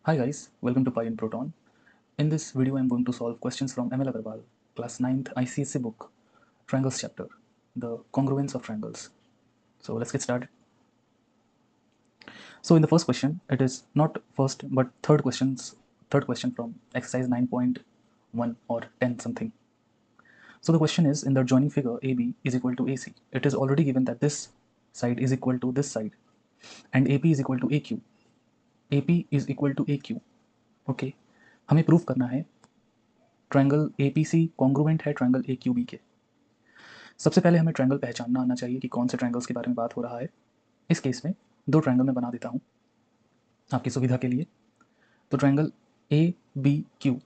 Hi guys, welcome to Pi and Proton. In this video, I'm going to solve questions from ML Agarwal, class 9th ICSE book, Triangles chapter, the congruence of triangles. So let's get started. So in the first question, it is not first but third question from exercise 9.1 or 10 something. So the question is, in the adjoining figure AB is equal to AC, it is already given that this side is equal to this side and AP is equal to AQ. AP is equal to AQ. Okay हमें proof करना है triangle APC congruent है triangle एक्यूबी के। सबसे पहले हमें triangle पहचानना आना चाहिए कि कौन से ट्रायंगल्स के बारे में बात हो रहा है। इस केस में दो ट्रायंगल मैं बना देता हूँ आपकी सुविधा के लिए। तो ट्रायंगल ए बी क्यू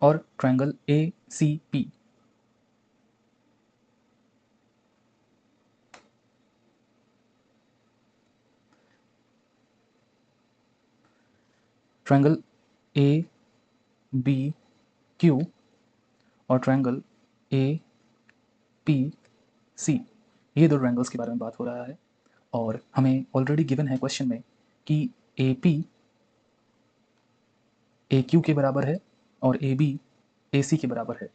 और triangle A C P. Triangle A B Q और ट्रायंगल ए पी सी, ये दो ट्रायंगल्स के बारे में बात हो रहा है। और हमें ऑलरेडी गिवन है क्वेश्चन में कि ए पी ए क्यू के बराबर है और ए बी ए सी के बराबर है।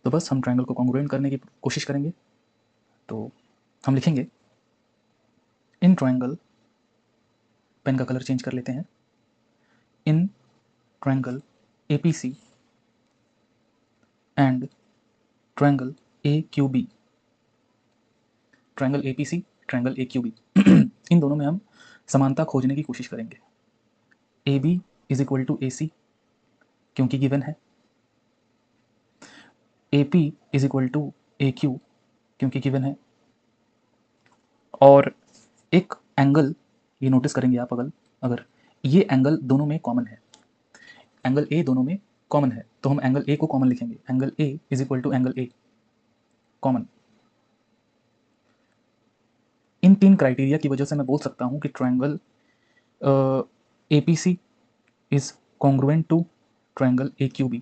तो बस हम ट्रायंगल को कॉन्ग्रुएंट करने की कोशिश करेंगे। तो हम लिखेंगे इन ट्रायंगल, पेन का कलर चेंज कर लेते हैं, in triangle APC and triangle A Q B. Triangle APC, triangle A Q B, इन दोनों में हम समानता खोजने की कोशिश करेंगे। A B is equal to A C क्योंकि गिवन है, A P is equal to A Q क्योंकि गिवन है, और एक एंगल ये नोटिस करेंगे आप, अगर ये एंगल दोनों में कॉमन है, एंगल ए दोनों में कॉमन है, तो हम एंगल ए को कॉमन लिखेंगे। Angle A is equal to angle A common. इन तीन क्राइटेरिया की वजह से मैं बोल सकता हूँ कि triangle A P C is congruent to triangle A Q B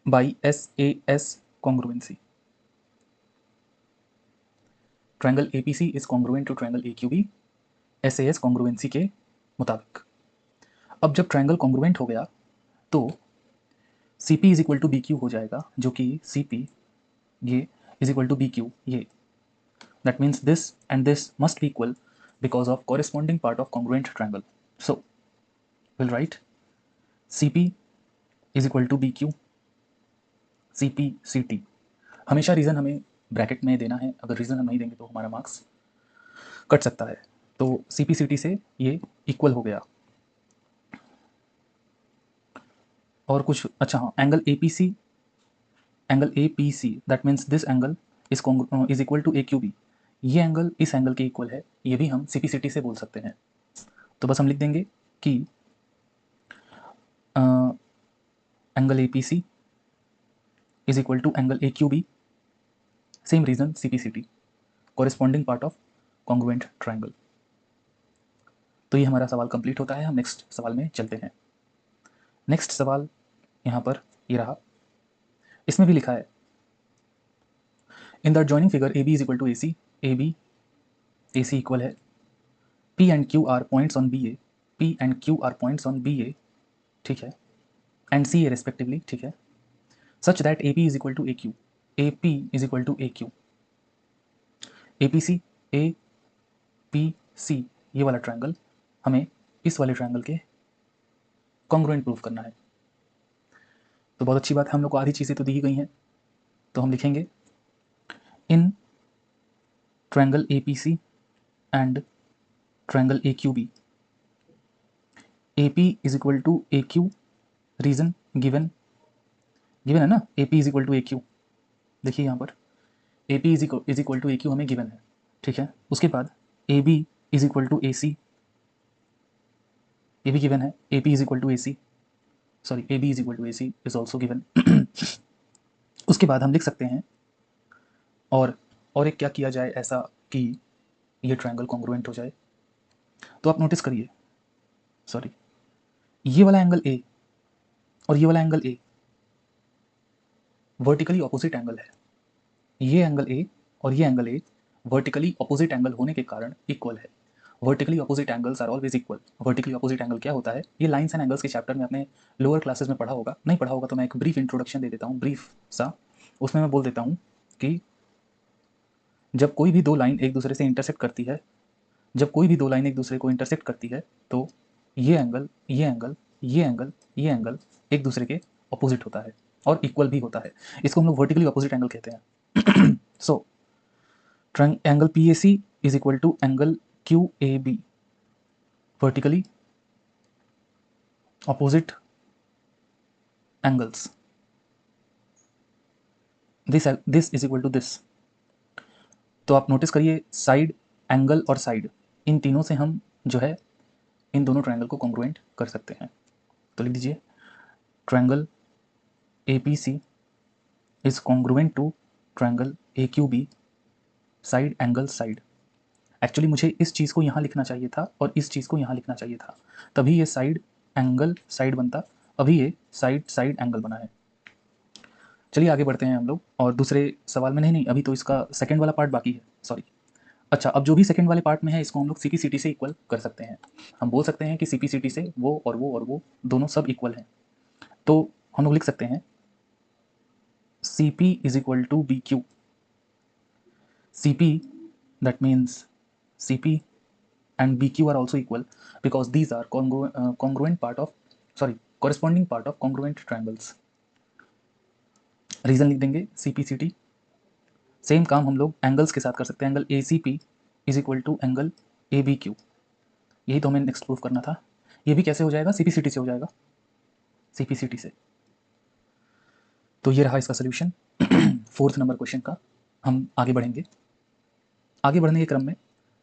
by SAS congruency. Triangle A P C is congruent to triangle A Q B SAS congruency के मुताबिक। अब जब ट्रायंगल कॉन्ग्रुएंट हो गया तो C P is equal to B Q हो जाएगा, जो कि सी पी ये is equal to B Q ये। That means this and this must be equal because of corresponding part of congruent triangle. So we'll write CP is equal to BQ CP CT। हमेशा reason हमें bracket में देना है, अगर reason हम नहीं देंगे तो हमारा मार्क्स कट सकता है। तो CP CT से ये इक्वल हो गया। और कुछ अच्छा, हाँ, angle APC, angle APC that means this angle is equal to AQB। ये एंगल इस एंगल के इक्वल है, ये भी हम CP CT से बोल सकते हैं। तो बस हम लिख देंगे कि angle APC is equal to angle AQB, same reason CPCT, corresponding part of congruent triangle। तो ये हमारा सवाल कंप्लीट होता है। हम नेक्स्ट सवाल में चलते हैं। नेक्स्ट सवाल यहाँ पर ये रहा, इसमें भी लिखा है in the joining figure AB is equal to AC, AB AC इक्वल है P and Q are points on BA, P and Q are points on BA, ठीक है, एंड CA रेस्पेक्टिवली, ठीक है, such that AP is equal to AQ, AP is equal to AQ, APC APC ये वाला triangle हमें इस वाले triangle के कॉन्ग्रुएंट प्रूफ करना है। तो बहुत अच्छी बात है, हम लोग को आधी चीज़ें तो दी गई हैं। तो हम लिखेंगे in triangle APC and triangle AQB, AP is equal to AQ, reason given है ना, AP is equal to AQ। देखिए यहाँ पर AP is equal to AQ हमें गिवन है, ठीक है। उसके बाद AB is equal to AC, ये भी गिवन है, AP is equal to AC, sorry AB is equal to AC is also given. उसके बाद हम लिख सकते हैं और एक क्या किया जाए ऐसा कि ये ट्रायंगल कॉन्ग्रुएंट हो जाए। तो आप नोटिस करिए, सॉरी, ये वाला एंगल A और ये वाला angle A vertically opposite angle है। ये एंगल A और ये angle A vertically opposite angle होने के कारण इक्वल है। Vertically opposite angles are always equal. वर्टिकली अपोजिट एंगल क्या होता है, ये लाइन्स एंड एंगल्स के चैप्टर में आपने लोअर क्लासेस में पढ़ा होगा, नहीं पढ़ा होगा तो मैं एक ब्रीफ इंट्रोडक्शन दे देता हूँ, ब्रीफ सा। उसमें मैं बोल देता हूँ कि जब कोई भी दो लाइन एक दूसरे से इंटरसेक्ट करती है, जब कोई भी दो लाइन एक दूसरे को इंटरसेक्ट करती है, तो ये एंगल, ये एंगल, ये एंगल, ये एंगल एक दूसरे के अपोजिट होता है और इक्वल भी होता है। इसको हम लोग वर्टिकली अपोजिट एंगल कहते हैं। So angle P A C is equal to angle Q A B, vertically opposite angles, this is equal to this। तो आप नोटिस करिए, साइड, एंगल और साइड, इन तीनों से हम जो है इन दोनों ट्रायंगल को कॉन्ग्रुएंट कर सकते हैं। तो लिख दीजिए, triangle A P C is congruent to triangle A Q B, side angle side. Actually मुझे इस चीज़ को यहाँ लिखना चाहिए था और इस चीज़ को यहाँ लिखना चाहिए था, तभी ये साइड एंगल साइड बनता, अभी ये साइड साइड एंगल बना है। चलिए आगे बढ़ते हैं हम लोग और दूसरे सवाल में। नहीं, अभी तो इसका सेकंड वाला पार्ट बाकी है, सॉरी। अच्छा, अब जो भी सेकंड वाले पार्ट में है इसको हम लोग सीपीसीटी से इक्वल कर सकते हैं। हम बोल सकते हैं कि सीपीसीटी से वो और वो और वो दोनों सब इक्वल हैं। तो हम लोग लिख सकते हैं CP is equal to B Q. CP, that means CP and BQ are also equal because these are congruent part of, sorry, corresponding part of congruent triangles। Reason लिख देंगे CPCT। सेम काम हम लोग एंगल्स के साथ कर सकते हैं। Angle ACP is equal to angle ABQ, यही तो हमें नेक्स्ट प्रूफ करना था। ये भी कैसे हो जाएगा, CPCT से हो जाएगा, CPCT से। तो ये रहा इसका सोल्यूशन 4th नंबर क्वेश्चन का। हम आगे बढ़ेंगे। आगे बढ़ने के क्रम में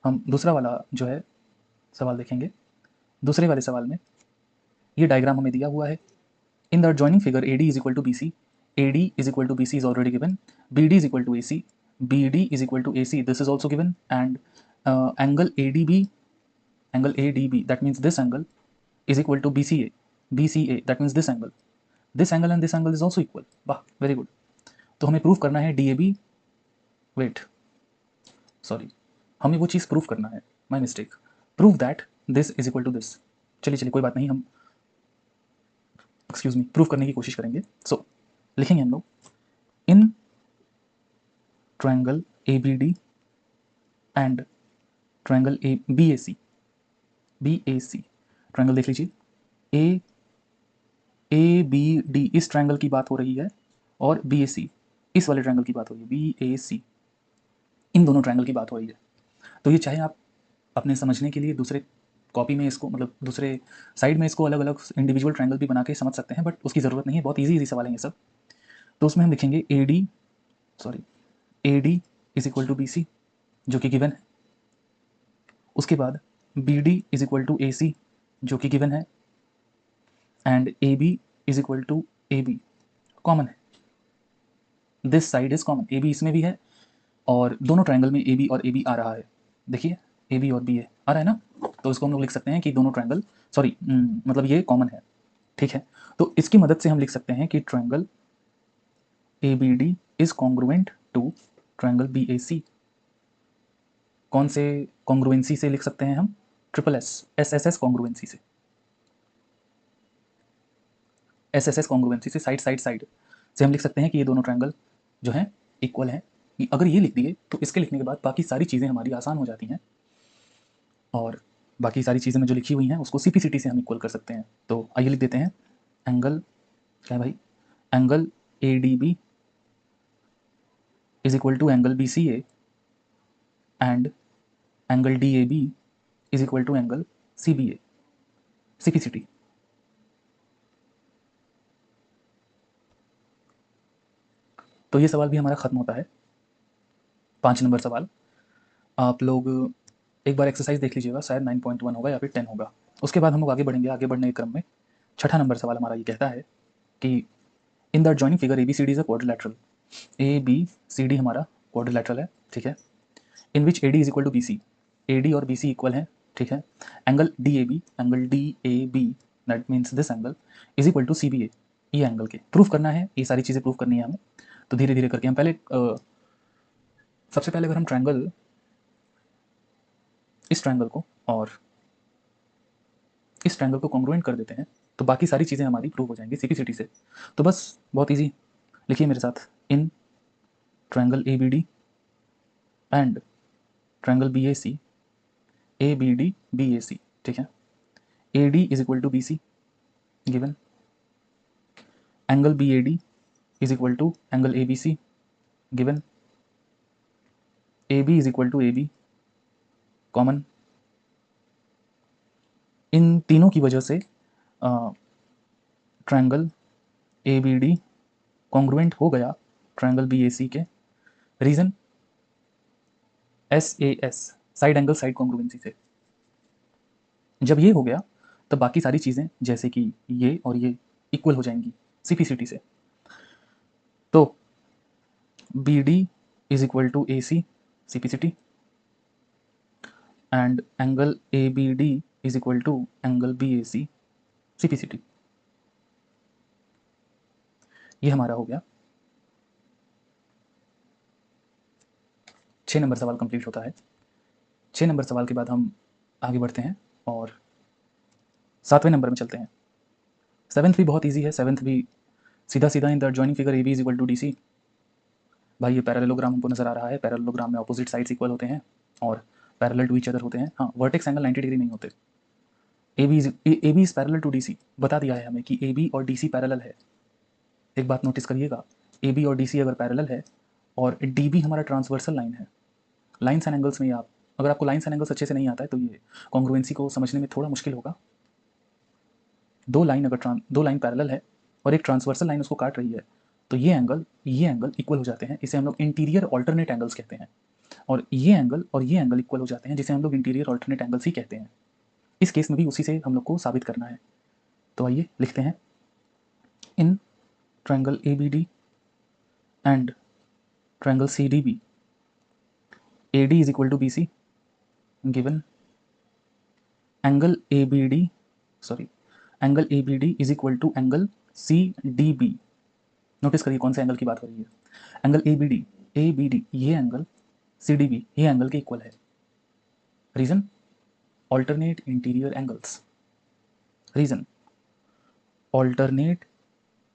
हम दूसरा वाला जो है सवाल देखेंगे। दूसरे वाले सवाल में ये डायग्राम हमें दिया हुआ है। In the adjoining figure AD is equal to BC, AD is equal to BC is already given, BD is equal to AC, BD is equal to AC, this is also given, and angle ADB, angle ADB, that means this angle is equal to BCA, BCA, that means this angle and this angle is also equal। वाह, very good. तो हमें proof करना है DAB, wait, sorry, हमें वो चीज़ proof करना है, my mistake, prove that this is equal to this. चलिए कोई बात नहीं, हम एक्सक्यूज मी प्रूफ करने की कोशिश करेंगे। सो लिखेंगे हम लोग, इन triangle ABD and triangle BAC, triangle देख लीजिए, ABD इस ट्रायंगल की बात हो रही है और BAC इस वाले ट्रायंगल की बात हो रही है, BAC इन दोनों ट्रायंगल की बात हो रही है। तो ये चाहे आप अपने समझने के लिए दूसरे कॉपी में इसको, मतलब दूसरे साइड में इसको अलग अलग इंडिविजुअल ट्रायंगल भी बना के समझ सकते हैं, बट उसकी ज़रूरत नहीं है, बहुत इजी सवाल है ये सब। तो उसमें हम लिखेंगे AD is equal to BC जो कि गिवन है, उसके बाद BD is equal to AC जो कि गिवन है, and AB is equal to AB common है, this side is common, AB इसमें भी है और दोनों ट्रायंगल में AB और AB आ रहा है। देखिए AB और BA आ रहा है ना, तो इसको हम लोग लिख सकते हैं कि दोनों ट्रायंगल, सॉरी मतलब ये कॉमन है, ठीक है। तो इसकी मदद से हम लिख सकते हैं कि triangle ABD is congruent to triangle BAC। कौन से कॉन्ग्रुएंसी से लिख सकते हैं हम, SSS कॉन्ग्रुएंसी से, SSS कॉन्ग्रुएंसी से, साइड साइड साइड से हम लिख सकते हैं कि ये दोनों ट्रायंगल जो हैं इक्वल हैं। अगर ये लिख दिए तो इसके लिखने के बाद बाकी सारी चीज़ें हमारी आसान हो जाती हैं और बाकी सारी चीज़ें में जो लिखी हुई हैं उसको CPCT से हम इक्वल कर सकते हैं। तो आइए लिख देते हैं, एंगल क्या है भाई, angle ADB is equal to angle BCA and angle DAB is equal to angle CBA, CPCT। तो ये सवाल भी हमारा ख़त्म होता है, 5 नंबर सवाल। आप लोग एक बार एक्सरसाइज देख लीजिएगा, शायद 9.1 होगा या फिर 10 होगा। उसके बाद हम लोग आगे बढ़ेंगे। आगे बढ़ने के क्रम में 6ठा नंबर सवाल हमारा ये कहता है कि in the adjoining figure ABCD is a quadrilateral, ABCD हमारा क्वाड्रिलेटरल है, ठीक है, in which AD is equal to BC, AD और BC इक्वल है, ठीक है, angle DAB that means this angle is equal to CBA, ये एंगल के प्रूफ करना है, ये सारी चीज़ें प्रूफ करनी है हमें। तो धीरे धीरे करके हम पहले सबसे पहले अगर हम ट्रायंगल इस ट्रायंगल को और इस ट्रायंगल को कॉन्ग्रुएंट कर देते हैं तो बाकी सारी चीज़ें हमारी प्रूव हो जाएंगी सीपीसीटी से। तो बस बहुत इजी, लिखिए मेरे साथ, in triangle A B D and triangle B A C, A B D B A C, ठीक है, A D is equal to B C given, angle B A D is equal to angle A B C given, A B is equal to A B common. इन तीनों की वजह से triangle A B D congruent हो गया triangle B A C के। Reason SAS, side angle side congruency से। जब ये हो गया तब बाकी सारी चीज़ें जैसे कि ये और ये इक्वल हो जाएंगी सीपीसीटी से। तो B D is equal to A C CPCT and angle A B D is equal to angle B A C CPCT. ये हमारा हो गया 6 नंबर सवाल कंप्लीट होता है। 6 नंबर सवाल के बाद हम आगे बढ़ते हैं और 7वें नंबर में चलते हैं। 7th भी बहुत इजी है। 7th भी सीधा सीधा in the joining figure A B is equal to D C. भाई ये पैरेललोग्राम हमको नजर आ रहा है। पैरेललोग्राम में ऑपोजिट साइड्स इक्वल होते हैं और पैरेलल टू ईच अदर होते हैं। हाँ, वर्टेक्स एंगल 90 डिग्री नहीं होते। A B is parallel to D C, बता दिया है हमें कि ए बी और डी सी पैरेलल है। एक बात नोटिस करिएगा, ए बी और डी सी अगर पैरेलल है और डी बी हमारा ट्रांसवर्सल लाइन है, लाइन्स एंड एंगल्स में अगर आपको लाइन्स एंड एंगल्स अच्छे से नहीं आता है तो ये कॉन्ग्रुएंसी को समझने में थोड़ा मुश्किल होगा। दो लाइन पैरेलल है और एक ट्रांसवर्सल लाइन उसको काट रही है तो ये एंगल इक्वल हो जाते हैं। इसे हम लोग इंटीरियर ऑल्टरनेट एंगल्स कहते हैं। और ये एंगल इक्वल हो जाते हैं जिसे हम लोग इंटीरियर ऑल्टरनेट एंगल्स ही कहते हैं। इस केस में भी उसी से हम लोग को साबित करना है। तो आइए लिखते हैं, in triangle A B D and triangle C D B, A D is equal to B C given, angle A B D is equal to angle C D B. Notice करिए कौन से एंगल की बात हो रही है। Angle A B D ये angle, C D B ये एंगल के इक्वल है। Reason alternate interior angles. Reason alternate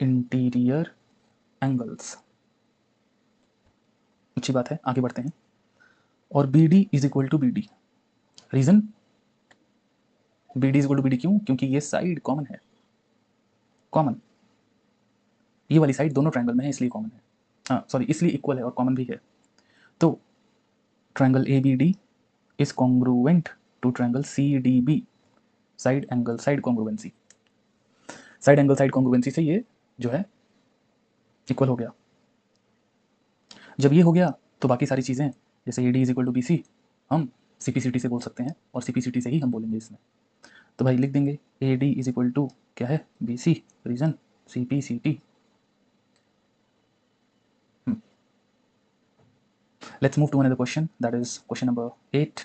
interior angles. अच्छी बात है, आगे बढ़ते हैं। और B D is equal to B D. Reason B D is equal to B D क्यों? क्योंकि ये साइड कॉमन है। कॉमन, ये वाली साइड दोनों ट्रायंगल में है इसलिए कॉमन है। हाँ सॉरी, इसलिए इक्वल है और कॉमन भी है। तो triangle A B D is congruent to triangle C D B, side angle side congruency. Side angle side congruency से ये जो है इक्वल हो गया। जब ये हो गया तो बाकी सारी चीज़ें जैसे A D is equal to B C हम सीपीसीटी से बोल सकते हैं और सीपीसीटी से ही हम बोलेंगे इसमें। तो भाई लिख देंगे A D is equal to क्या है, B C. Reason CPCT. Let's move to another question, that is question number 8,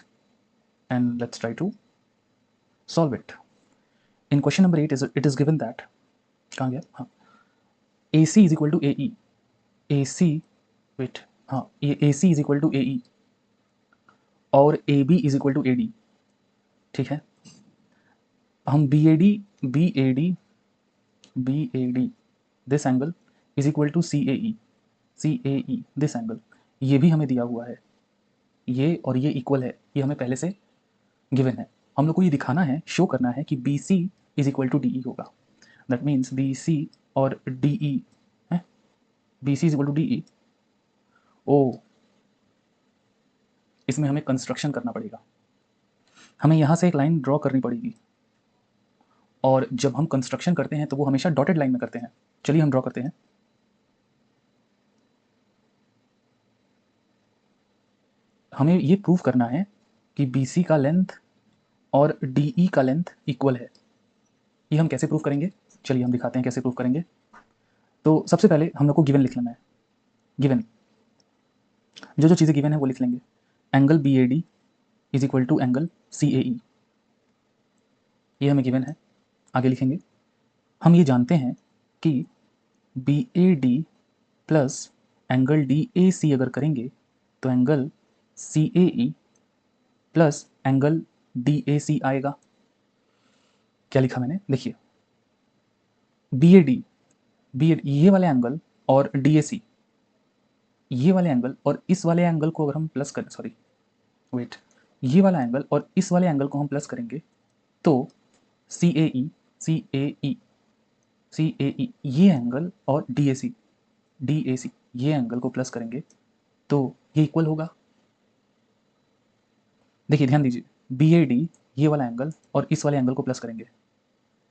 and let's try to solve it. In question number 8 it is given that, कहाँ गया, हाँ, AC is equal to AE, AC, wait, हाँ, ये AC is equal to AE और AB is equal to AD, ठीक है। हम BAD this angle is equal to CAE this angle, ये भी हमें दिया हुआ है। ये और ये इक्वल है, ये हमें पहले से गिवन है। हम लोग को ये दिखाना है, शो करना है कि BC is equal to DE होगा। दैट मीन्स BC और DE है, BC is equal to DE। ओ, इसमें हमें कंस्ट्रक्शन करना पड़ेगा। हमें यहाँ से एक लाइन ड्रॉ करनी पड़ेगी और जब हम कंस्ट्रक्शन करते हैं तो वो हमेशा डॉटेड लाइन में करते हैं। चलिए हम ड्रॉ करते हैं। हमें ये प्रूव करना है कि BC का लेंथ और DE का लेंथ इक्वल है। ये हम कैसे प्रूव करेंगे, चलिए हम दिखाते हैं कैसे प्रूव करेंगे। तो सबसे पहले हम लोग को गिवन लिख लेना है। गिवन, जो चीज़ें गिवन है वो लिख लेंगे। Angle BAD is equal to angle CAE, ये हमें गिवन है। आगे लिखेंगे, हम ये जानते हैं कि BAD प्लस एंगल DAC अगर करेंगे तो angle CAE plus angle DAC आएगा। क्या लिखा मैंने, देखिए BAD ये वाले एंगल और DAC ये वाले एंगल और इस वाले एंगल को अगर हम प्लस करें, सॉरी वेट, ये वाला एंगल और इस वाले एंगल को हम प्लस करेंगे तो CAE CAE CAE ये एंगल और DAC ये एंगल को प्लस करेंगे तो ये इक्वल होगा। देखिए ध्यान दीजिए, BAD ये वाला एंगल और इस वाले एंगल को प्लस करेंगे,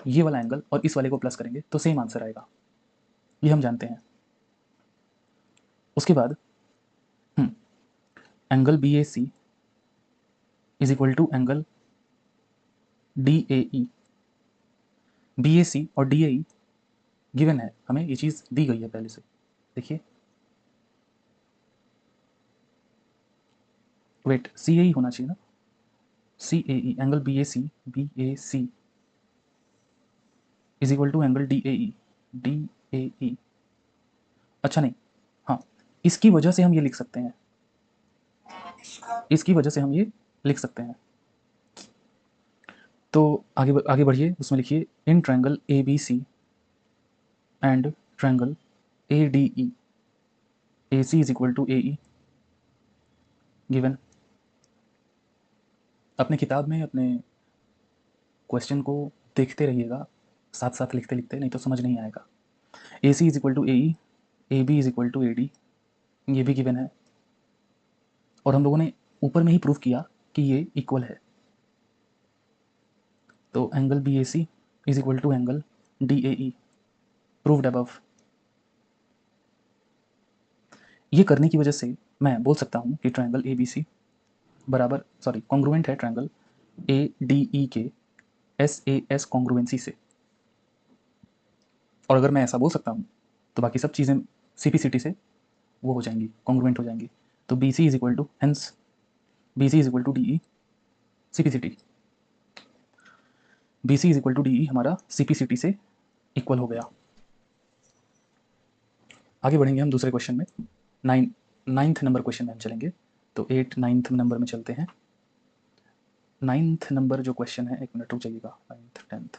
ये वाला एंगल और इस वाले को प्लस करेंगे तो सेम आंसर आएगा, ये हम जानते हैं। उसके बाद angle BAC is equal to angle DAE। BAC और DAE गिवन है, हमें ये चीज़ दी गई है पहले से। देखिए वेट, CAE होना चाहिए ना, CAE angle BAC is equal to angle DAE। अच्छा नहीं, हाँ इसकी वजह से हम ये लिख सकते हैं, इसकी वजह से हम ये लिख सकते हैं। तो आगे बढ़िए, उसमें लिखिए in triangle ABC and triangle ADE AC is equal to AE given. अपने किताब में अपने क्वेश्चन को देखते रहिएगा, साथ साथ लिखते लिखते, नहीं तो समझ नहीं आएगा। AC is equal to AE, AB is equal to AD ये भी गिवन है और हम लोगों ने ऊपर में ही प्रूफ किया कि ये इक्वल है। तो angle BAC is equal to angle DAE proved above. ये करने की वजह से मैं बोल सकता हूँ कि ट्रायंगल ABC बराबर, सॉरी कॉन्ग्रुएंट है ट्रायंगल ADE के SAS कॉन्ग्रुएंसी से। और अगर मैं ऐसा बोल सकता हूँ तो बाकी सब चीज़ें CPCT से वो हो जाएंगी, कॉन्ग्रुएंट हो जाएंगी। तो BC is equal to, hence BC is equal to DE CPCT, BC is equal to DE हमारा CPCT से इक्वल हो गया। आगे बढ़ेंगे हम दूसरे क्वेश्चन में, नाइन्थ नंबर क्वेश्चन में हम चलेंगे। तो 9th नंबर में चलते हैं। 9th नंबर जो क्वेश्चन है, एक मिनट रुक जाइएगा, 9th 10th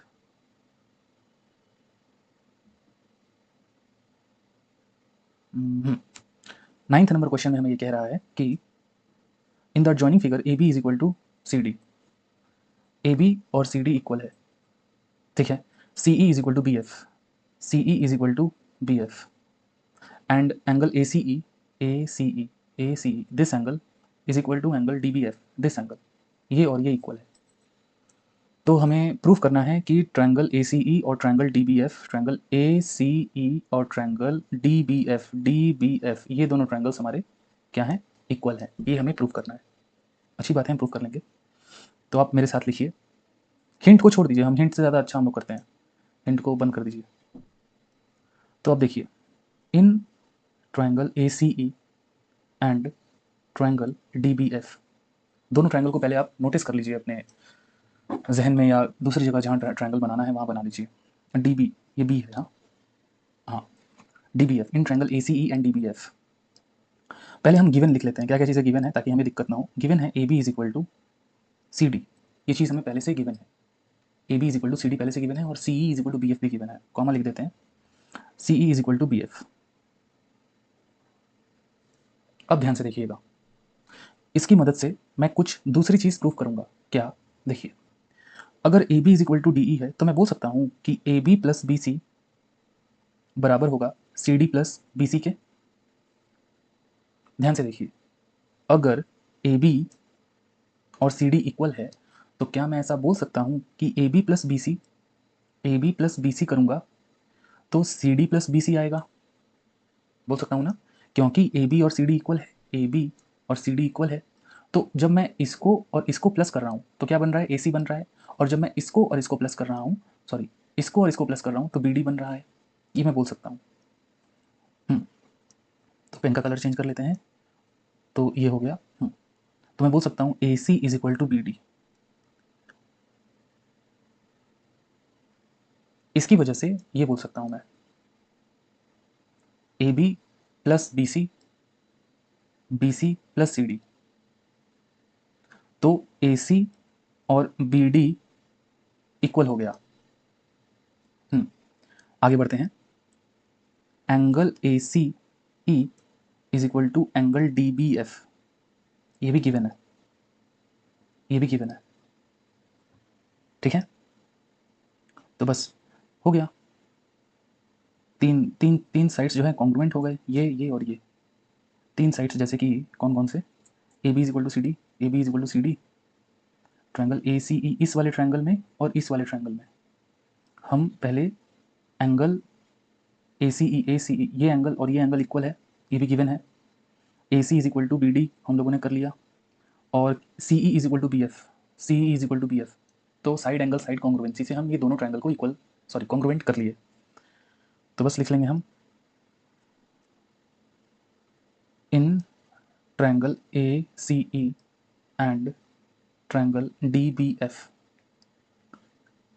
9th number question में हमें ये कह रहा है कि in the adjoining figure AB is equal to CD, AB और CD इक्वल है, ठीक है। CE is equal to BF, CE is equal to BF and angle ACE this angle is equal to angle DBF this angle, ये और ये equal है। तो हमें प्रूफ करना है कि ट्रायंगल ACE और ट्रायंगल DBF, ट्रायंगल ACE और ट्रायंगल DBF ये दोनों ट्रायंगल्स हमारे क्या हैं, इक्वल हैं। ये हमें प्रूफ करना है। अच्छी बात है, हम प्रूफ कर लेंगे। तो आप मेरे साथ लिखिए, हिंट को छोड़ दीजिए, हम हिंट से ज़्यादा अच्छा हम लोग करते हैं, हिंट को बंद कर दीजिए। तो आप देखिए, in triangle ACE and triangle DBF, दोनों ट्रायंगल को पहले आप नोटिस कर लीजिए अपने जहन में या दूसरी जगह जहाँ ट्रायंगल बनाना है वहाँ बना लीजिए। DB ये B है, हाँ हाँ, DBF in triangle ACE and DBF। पहले हम गिवन लिख लेते हैं, क्या क्या चीज़ें गिवन है ताकि हमें दिक्कत ना हो। गिवन है AB is equal to CD, ये चीज़ हमें पहले से गिवन है। AB is equal to CD पहले से गिवन है और CE is equal to BF भी गिवन है, कॉमा लिख देते हैं, CE is equal to BF। अब ध्यान से देखिएगा, इसकी मदद से मैं कुछ दूसरी चीज़ प्रूफ करूंगा। क्या, देखिए, अगर AB is equal to DE है तो मैं बोल सकता हूँ कि AB प्लस BC बराबर होगा CD प्लस BC के। ध्यान से देखिए, अगर AB और CD इक्वल है तो क्या मैं ऐसा बोल सकता हूँ कि AB प्लस BC करूँगा तो CD प्लस BC आएगा, बोल सकता हूँ ना, क्योंकि AB और CD इक्वल है, AB और CD इक्वल है। तो जब मैं इसको और इसको प्लस कर रहा हूँ तो क्या बन रहा है, AC बन रहा है, और जब मैं इसको और इसको प्लस कर रहा हूँ, सॉरी इसको और इसको प्लस कर रहा हूँ तो BD बन रहा है, ये मैं बोल सकता हूँ। तो पेन का कलर चेंज कर लेते हैं, तो ये हो गया। तो मैं बोल सकता हूँ AC is equal to BD। इसकी वजह से ये बोल सकता हूँ मैं AB plus BC, BC plus CD। तो AC और BD इक्वल हो गया। आगे बढ़ते हैं। Angle ACE is equal to angle DBF, ये भी गिवन है, ये भी गिवन है, ठीक है। तो बस हो गया, तीन तीन तीन साइड्स जो है कॉन्ग्रुएंट हो गए, ये और ये तीन साइड्स, जैसे कि कौन कौन से, AB is equal to CD, AB is equal to CD, triangle ACE इस वाले ट्रायंगल में और इस वाले ट्रायंगल में हम पहले एंगल ACE ये एंगल और ये एंगल इक्वल है, ये भी गिवन है। AC is equal to BD हम लोगों ने कर लिया, और CE is equal to BF, CE is equal to BF। तो साइड एंगल साइड कॉन्ग्रुएंसी से हम ये दोनों ट्रायंगल को इक्वल कॉन्ग्रुएंट कर लिए। तो बस लिख लेंगे हम, इन triangle ACE and triangle DBF,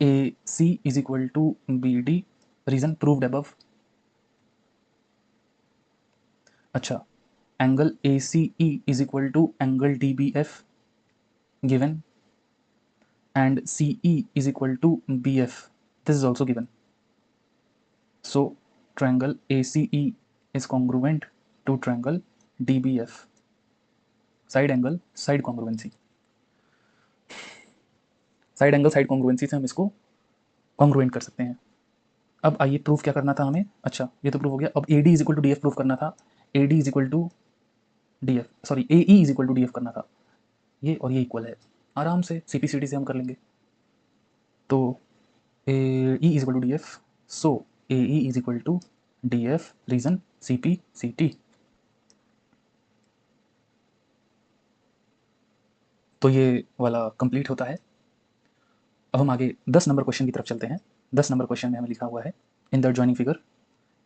AC is equal to BD, reason proved above। अच्छा, angle ACE is equal to angle DBF given, and CE is equal to BF, this is also given। So triangle ACE is congruent to triangle DBF, side angle side congruency, side angle side congruency से हम इसको congruent कर सकते हैं। अब आइए proof क्या करना था हमें, अच्छा ये तो प्रूफ हो गया। अब AD is equal to DF proof करना था, AD is equal to DF, sorry AE is equal to DF करना था, ये और ये इक्वल है, आराम से CPCT से हम कर लेंगे। तो AE is equal to DF, so AE is equal to DF, reason CPCT। तो ये वाला कंप्लीट होता है। अब हम आगे 10 नंबर क्वेश्चन की तरफ चलते हैं। 10 नंबर क्वेश्चन में हमें लिखा हुआ है, in the joining figure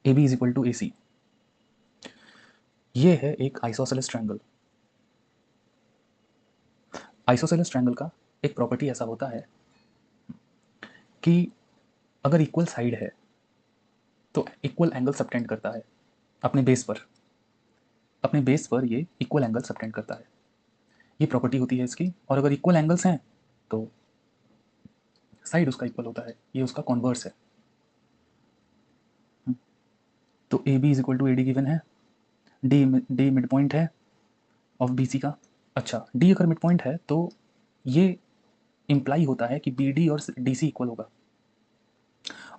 AB is equal to AC। ये है एक आइसोसेलेस ट्रायंगल। आइसोसेलेस ट्रायंगल का एक प्रॉपर्टी ऐसा होता है कि अगर इक्वल साइड है तो इक्वल एंगल सबटेंड करता है अपने बेस पर, अपने बेस पर ये इक्वल एंगल सबटेंड करता है, ये प्रॉपर्टी होती है इसकी। और अगर इक्वल एंगल्स हैं तो साइड उसका इक्वल होता है, ये उसका कॉन्वर्स है। तो AB is equal to AD given है, D मिड पॉइंट है ऑफ BC का। अच्छा, D अगर मिड पॉइंट है तो ये इम्प्लाई होता है कि BD और DC इक्वल होगा,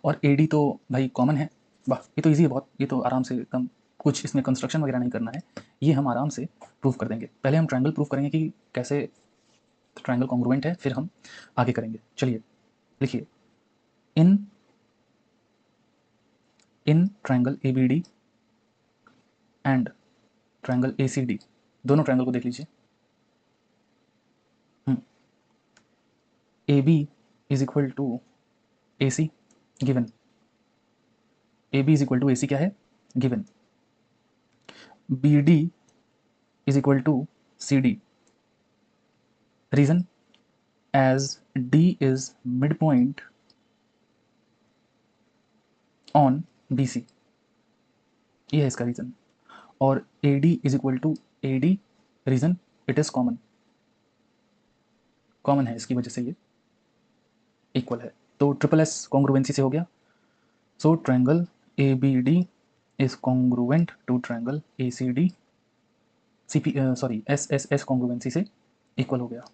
और AD तो भाई कॉमन है। वाह, ये तो ईजी है बहुत, ये तो आराम से एकदम, कुछ इसमें कंस्ट्रक्शन वगैरह नहीं करना है, ये हम आराम से प्रूव कर देंगे। पहले हम ट्रायंगल प्रूव करेंगे कि कैसे ट्रायंगल कॉन्ग्रुएंट है, फिर हम आगे करेंगे। चलिए लिखिए, in triangle ABD and triangle ACD, दोनों ट्रायंगल को देख लीजिए। AB is equal to AC given, AB is equal to AC क्या है given, BD is equal to CD, reason as D is midpoint on BC, ये है इसका reason. और AD is equal to AD, reason it is common, common है इसकी वजह से ये इक्वल है। तो ट्रिपल S कॉन्ग्रुएंसी से हो गया। So triangle ABD is congruent to triangle ACD, SSS congruency से इक्वल हो गया।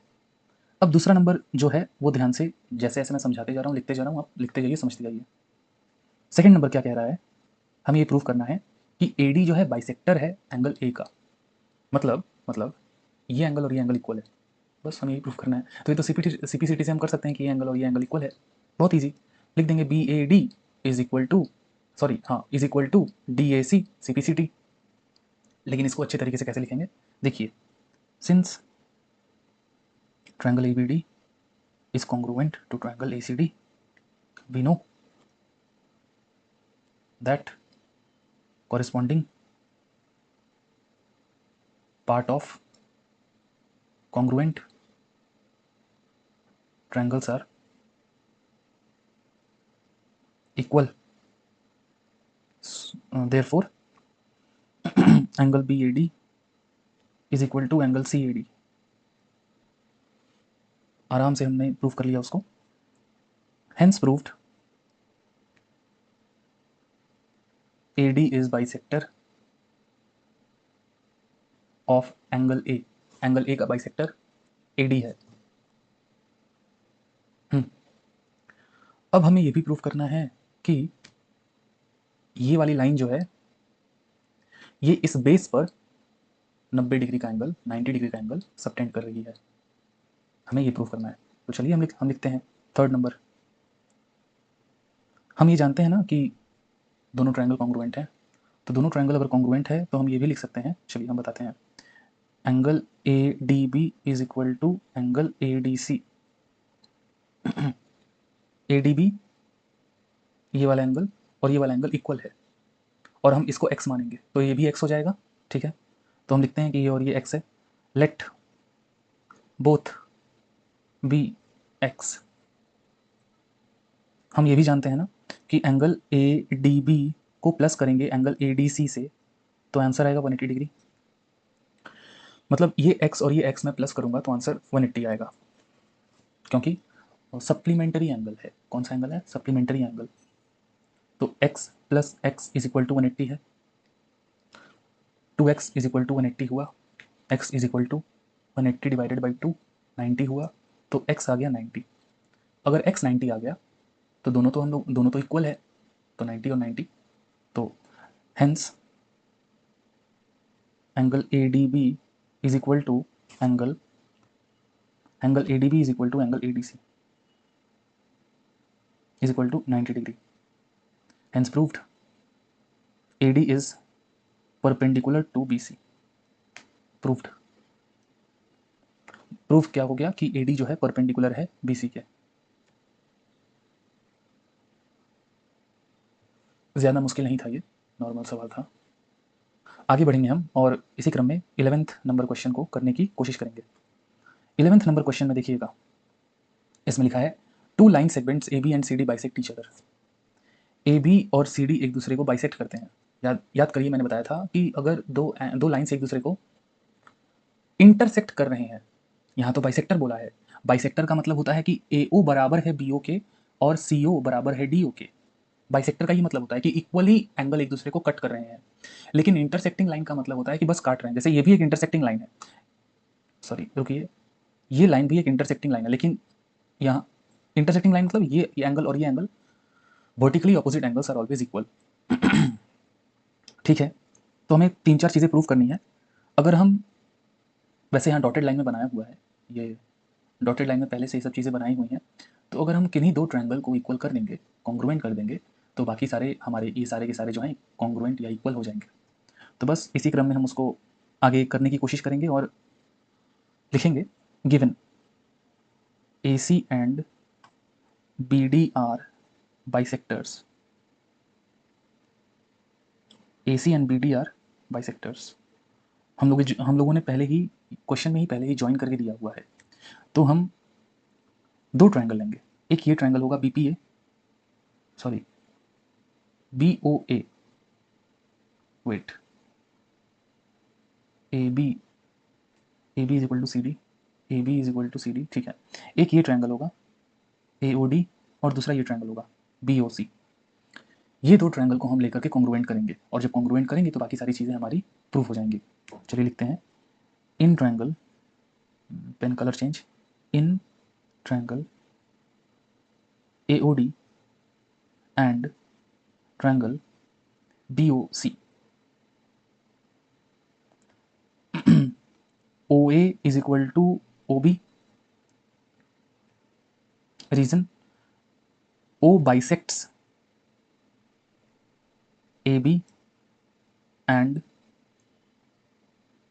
अब दूसरा नंबर जो है वो ध्यान से, जैसे जैसे मैं समझाते जा रहा हूँ लिखते जा रहा हूँ, आप लिखते जाइए समझते जाइए। सेकंड नंबर क्या कह रहा है, हमें ये प्रूव करना है कि AD जो है बाइसेक्टर है एंगल A का, मतलब ये एंगल और ये एंगल इक्वल है, बस हमें ये प्रूव करना है। तो ये तो CPCT से हम कर सकते हैं कि ये एंगल और ये एंगल इक्वल है, बहुत ईजी। लिख देंगे BAD is equal to, sorry हाँ, is equal to DAC CPCT। लेकिन इसको अच्छे तरीके से कैसे लिखेंगे, देखिए, since triangle ABD is congruent to triangle ACD, we know that corresponding part of congruent triangles are equal. Therefore, angle BAD is equal to angle CAD. आराम से हमने प्रूव कर लिया उसको। Hence proved AD is bisector of angle A। Angle A का bisector AD है। अब हमें ये भी प्रूव करना है कि ये वाली लाइन जो है ये इस बेस पर 90 डिग्री का एंगल, 90 डिग्री का एंगल सबटेंड कर रही है। हमें ये प्रूव करना है। तो चलिए हम लिखते हैं थर्ड नंबर। हम ये जानते हैं ना कि दोनों ट्रायंगल कॉन्ग्रुएंट हैं, तो दोनों ट्रायंगल अगर कॉन्ग्रुएंट है तो हम ये भी लिख सकते हैं। चलिए हम बताते हैं। Angle ADB is equal to angle ADC। ADB ये वाला एंगल और ये वाला एंगल इक्वल है और हम इसको x मानेंगे तो ये भी x हो जाएगा। ठीक है, तो हम लिखते हैं कि ये और ये x है। Let both be x। हम ये भी जानते हैं ना कि एंगल ADB को प्लस करेंगे एंगल ADC से तो आंसर आएगा 180 डिग्री। मतलब ये x और ये x मैं प्लस करूंगा तो आंसर 180 आएगा, क्योंकि सप्लीमेंट्री एंगल है। कौन सा एंगल है? Supplementary angle. तो x plus x is equal to 180 है। 2x इज इक्वल टू 180 हुआ। x is equal to 180 divided by 2 90 हुआ। तो x आ गया 90। अगर x 90 आ गया तो दोनों तो इक्वल है, तो 90 और 90। तो hence angle ADB is equal to angle ADB is equal to angle ADC is equal to 90 degree. Hence proved AD is perpendicular to BC। Proved. Proof क्या हो गया कि AD जो है परपेंडिकुलर है BC के। ज़्यादा मुश्किल नहीं था, ये नॉर्मल सवाल था। आगे बढ़ेंगे हम और इसी क्रम में 11th नंबर क्वेश्चन को करने की कोशिश करेंगे। 11th नंबर क्वेश्चन में देखिएगा, इसमें लिखा है 2 line segments AB and CD bisect each other. AB और CD एक दूसरे को बाइसेक्ट करते हैं। याद करिए, मैंने बताया था कि अगर दो लाइन्स एक दूसरे को इंटरसेक्ट कर रहे हैं, यहाँ तो बाइसेक्टर बोला है। बाइसेक्टर का मतलब होता है कि AO बराबर है BO के और CO बराबर है DO के। बाइसेक्टर का ही मतलब होता है कि इक्वली एंगल एक दूसरे को कट कर रहे हैं। लेकिन इंटरसेक्टिंग लाइन का मतलब होता है कि बस काट रहे हैं। जैसे ये भी एक इंटरसेक्टिंग लाइन है, सॉरी रुकिए, ये लाइन भी एक इंटरसेक्टिंग लाइन है, लेकिन यहाँ इंटरसेक्टिंग लाइन मतलब ये एंगल और ये angle vertically opposite angles are always equal. ठीक है, तो हमें 3-4 चीज़ें प्रूव करनी है। अगर हम, वैसे यहाँ डॉटेड लाइन में बनाया हुआ है, ये डॉटेड लाइन में पहले से ये सब चीज़ें बनाई हुई हैं, तो अगर हम किन्हीं दो ट्रायंगल को इक्वल कर देंगे, कॉन्ग्रुएंट कर देंगे, तो बाकी सारे हमारे ये सारे के सारे जो हैं कॉन्ग्रुएंट या इक्वल हो जाएंगे। तो बस इसी क्रम में हम उसको आगे करने की कोशिश करेंगे और लिखेंगे given AC and BD are bisectors. AC and BD are bisectors. हम लोगों ने पहले ही क्वेश्चन में ही पहले ही ज्वाइन करके दिया हुआ है। तो हम दो ट्रायंगल लेंगे। एक ये ट्रायंगल होगा BPA, sorry BOA, wait, AB is equal to CD, AB is equal to CD। ठीक है, एक ये ट्रायंगल होगा AOD और दूसरा ये ट्रायंगल होगा BOC। ये दो ट्रायंगल को हम लेकर के कॉन्ग्रुएंट करेंगे और जब कॉन्ग्रुएंट करेंगे तो बाकी सारी चीज़ें हमारी प्रूफ हो जाएंगी। चलिए लिखते हैं in triangle, pen colour change, in triangle AOD and triangle BOC, OA is equal to OB। Reason, O bisects AB and,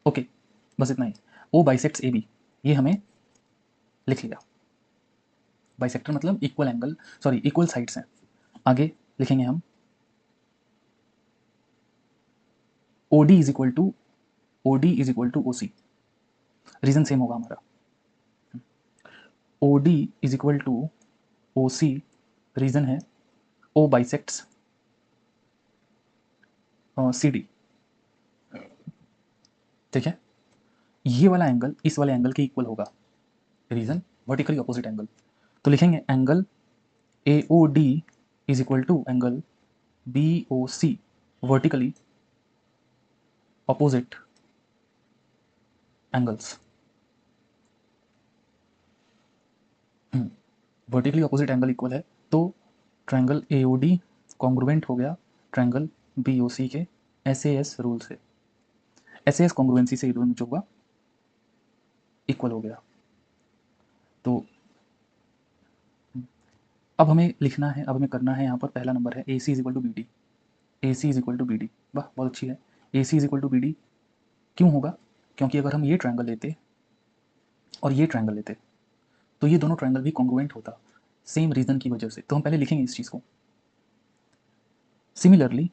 okay बस इतना ही, O bisects AB, ये हमें लिख लिया। बाइसेक्टर मतलब equal angle, sorry equal sides हैं। आगे लिखेंगे हम OD is equal to OC। Reason same होगा हमारा, OD is equal to OC। Reason है O बाइसेक्ट्स CD। ठीक है, ये वाला एंगल इस वाले एंगल के इक्वल होगा। रीजन वर्टिकली अपोजिट एंगल, तो लिखेंगे angle AOD is equal to angle BOC vertically opposite angles. Vertically opposite angle equal है, तो ट्रायंगल AOD कॉन्ग्रुएंट हो गया ट्रायंगल BOC के SAS रूल से। SAS कॉन्ग्रुएंसी से ये दोनों जो हुआ इक्वल हो गया। तो अब हमें लिखना है, अब हमें करना है, यहाँ पर पहला नंबर है AC is equal to BD। AC is equal to BD, वाह बहुत अच्छी है। AC is equal to BD क्यों होगा? क्योंकि अगर हम ये ट्रायंगल लेते और ये ट्रायंगल लेते तो ये दोनों ट्रायंगल भी कॉन्ग्रुएंट होता, सेम रीजन की वजह से। तो हम पहले लिखेंगे इस चीज़ को। सिमिलरली,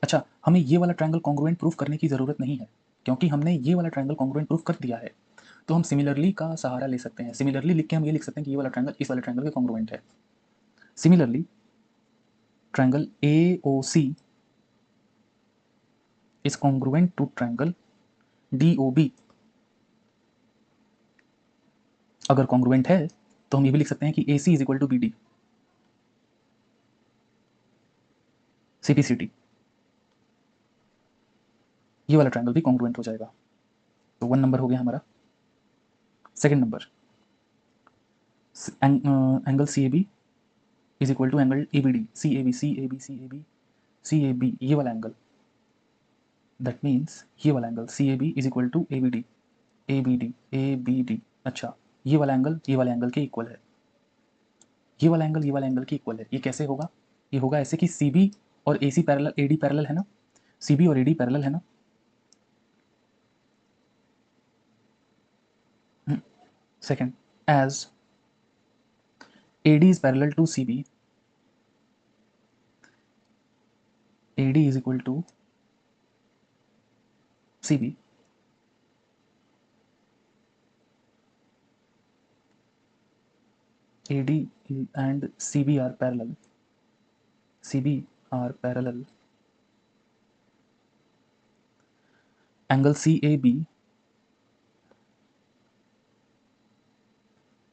अच्छा, हमें ये वाला ट्रायंगल कॉन्ग्रुएंट प्रूफ करने की ज़रूरत नहीं है, क्योंकि हमने ये वाला ट्रायंगल कॉन्ग्रुएंट प्रूफ कर दिया है। तो हम सिमिलरली का सहारा ले सकते हैं। सिमिलरली लिख के हम ये लिख सकते हैं कि ये वाला ट्रायंगल इस वाले ट्रायंगल के कॉन्ग्रुएंट है। Similarly triangle AOC is congruent to triangle DOB। अगर कॉन्ग्रुएंट है तो हम ये भी लिख सकते हैं कि AC is equal to BD। CPCT, ये वाला ट्रायंगल भी कॉन्ग्रुएंट हो जाएगा। तो 1 नंबर हो गया हमारा। Second number, angle CAB is equal to angle ABD। CAB ये वाला एंगल, दैट मीन्स ये वाला angle CAB is equal to ABD। अच्छा, ये वाला एंगल ये वाले एंगल के इक्वल है, ये वाला एंगल ये वाला एंगल के इक्वल है। ये कैसे होगा? ये होगा ऐसे कि CB और AC पैरेलल, AD पैरेलल है ना, CB और AD पैरेलल है ना। Second, as AD is parallel to CB, AD is equal to CB, AD and CB are parallel, CB are parallel, angle CAB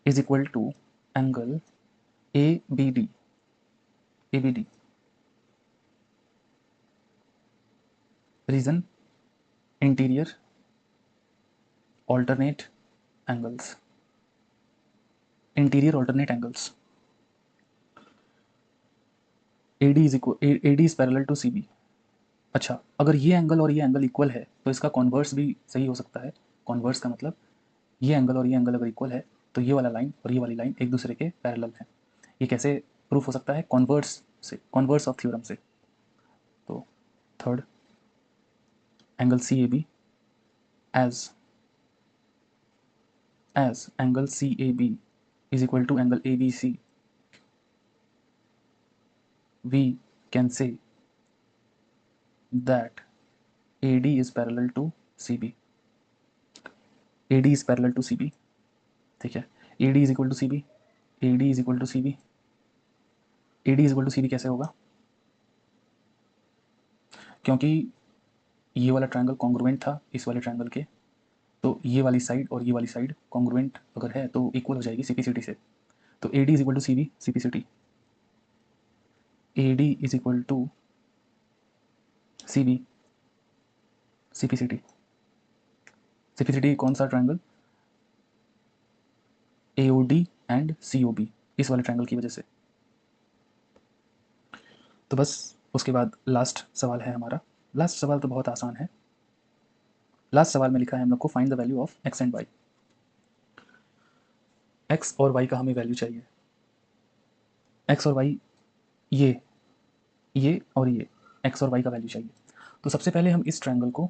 is equal to angle ABD, ABD. Reason, interior alternate angles, interior alternate angles. AD is equal, AD is parallel to CB। अच्छा, अगर ये angle और ये angle equal है तो इसका converse भी सही हो सकता है। कॉन्वर्स का मतलब ये एंगल और ये एंगल अगर इक्वल है तो ये वाला लाइन और ये वाली लाइन एक दूसरे के पैरेलल हैं। ये कैसे प्रूफ हो सकता है? कॉन्वर्स से, कॉन्वर्स ऑफ थ्योरम से। तो third, angle CAB as angle CAB is equal to angle ABC, we can say that AD is parallel to CB, AD is parallel to CB। ठीक है, AD is equal to CB, AD is equal to CB, AD is equal to CB कैसे होगा? क्योंकि ये वाला triangle congruent था इस वाले ट्रायंगल के, तो ये वाली साइड और ये वाली साइड कॉन्ग्रुएंट अगर है तो इक्वल हो जाएगी CPCT से। तो AD is equal to CB, CPCT, AD is equal to CB, CPCT। CPCT कौन सा ट्रायंगल? AOD एंड COB, इस वाले ट्रायंगल की वजह से। तो बस उसके बाद लास्ट सवाल है हमारा। लास्ट सवाल तो बहुत आसान है। लास्ट सवाल में लिखा है हम लोग को find the value of x and y. X और वाई का हमें वैल्यू चाहिए। एक्स और वाई, ये और ये एक्स और वाई का वैल्यू चाहिए। तो सबसे पहले हम इस ट्रायंगल को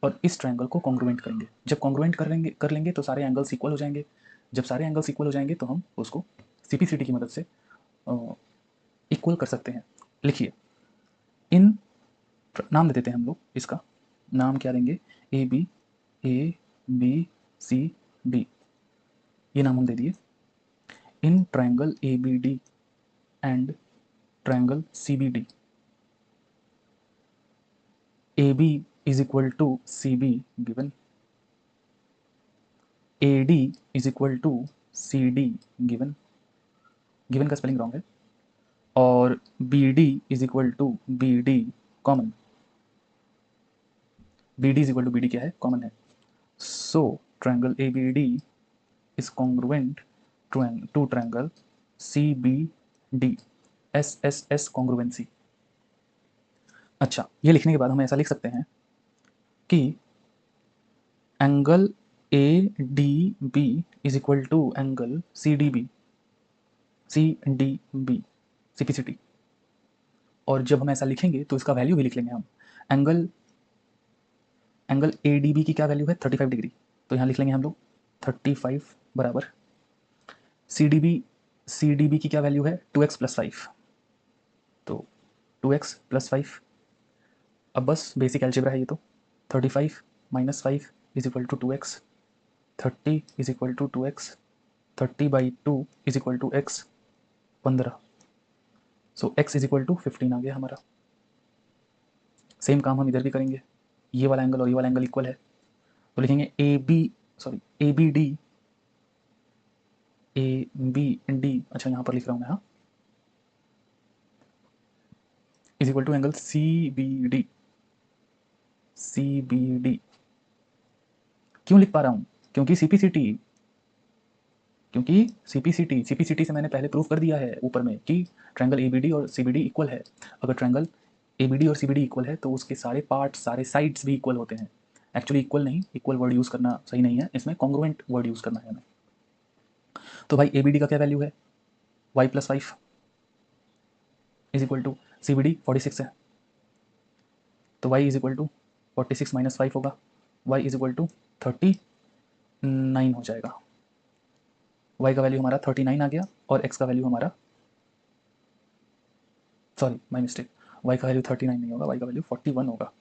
और इस ट्रायंगल को कॉन्ग्रुएंट करेंगे। जब कॉन्ग्रुएंट कर लेंगे तो सारे एंगल्स इक्वल हो जाएंगे। जब सारे एंगल्स इक्वल हो जाएंगे तो हम उसको CPCT की मदद से इक्वल कर सकते हैं। लिखिए, इन नाम दे देते हैं हम लोग, इसका नाम क्या देंगे? ABCD, ये नाम हम दे दिए। In triangle ABD and triangle CBD, AB is equal to CB given, A D is equal to C D given, given का स्पेलिंग रॉन्ग है, और B D is equal to B D common, B D is equal to B D क्या है, common है। So triangle A B D is congruent to triangle C B D, S S S congruency. अच्छा, ये लिखने के बाद हम ऐसा लिख सकते हैं कि angle A D B is equal to angle C D B, C D B, C P C T. और जब हम ऐसा लिखेंगे तो इसका वैल्यू भी लिख लेंगे हम। Angle angle A D B की क्या वैल्यू है, 35 डिग्री, तो यहाँ लिख लेंगे हम लोग 35 बराबर सी डी बी की क्या वैल्यू है, 2x प्लस 5, तो 2x प्लस 5। अब बस बेसिक एल्जेब्रा है ये तो, 35 minus 5 is equal to 2x, 30 is equal to 2x, 30/2 is equal to x, 15। So x is equal to 15 आ गया हमारा। सेम काम हम इधर भी करेंगे, ये वाला एंगल और ये वाला एंगल इक्वल है, तो लिखेंगे ए बी डी, अच्छा यहाँ पर लिख रहा हूँ मैं, हाँ, is equal to angle C B D. क्यों लिख पा रहा हूँ, क्योंकि सीपीसीटी से मैंने पहले प्रूव कर दिया है ऊपर में कि ट्रायंगल एबीडी और सीबीडी इक्वल है। अगर ट्रायंगल एबीडी और सीबीडी इक्वल है तो उसके सारे पार्ट्स, सारे साइड्स भी इक्वल होते हैं। एक्चुअली इक्वल नहीं, इक्वल वर्ड यूज़ करना सही नहीं है, इसमें कॉन्ग्रुएंट वर्ड यूज़ करना है हमें। तो भाई एबीडी का क्या वैल्यू है, y plus 5 is equal to CBD 46 है, तो y is equal to 46 minus 5 होगा, y इज इक्वल टू 39 हो जाएगा। y का वैल्यू हमारा 39 आ गया और x का वैल्यू हमारा, सॉरी माई मिस्टेक, y का वैल्यू 39 नहीं होगा, y का वैल्यू 41 होगा,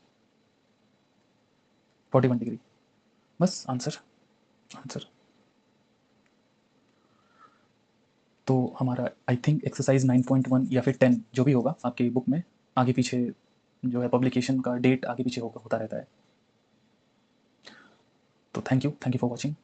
41 डिग्री। बस आंसर। तो हमारा आई थिंक एक्सरसाइज 9.1 या फिर 10 जो भी होगा आपकी बुक में, आगे पीछे जो है पब्लिकेशन का डेट आगे पीछे होता रहता है। तो थैंक यू फॉर वॉचिंग।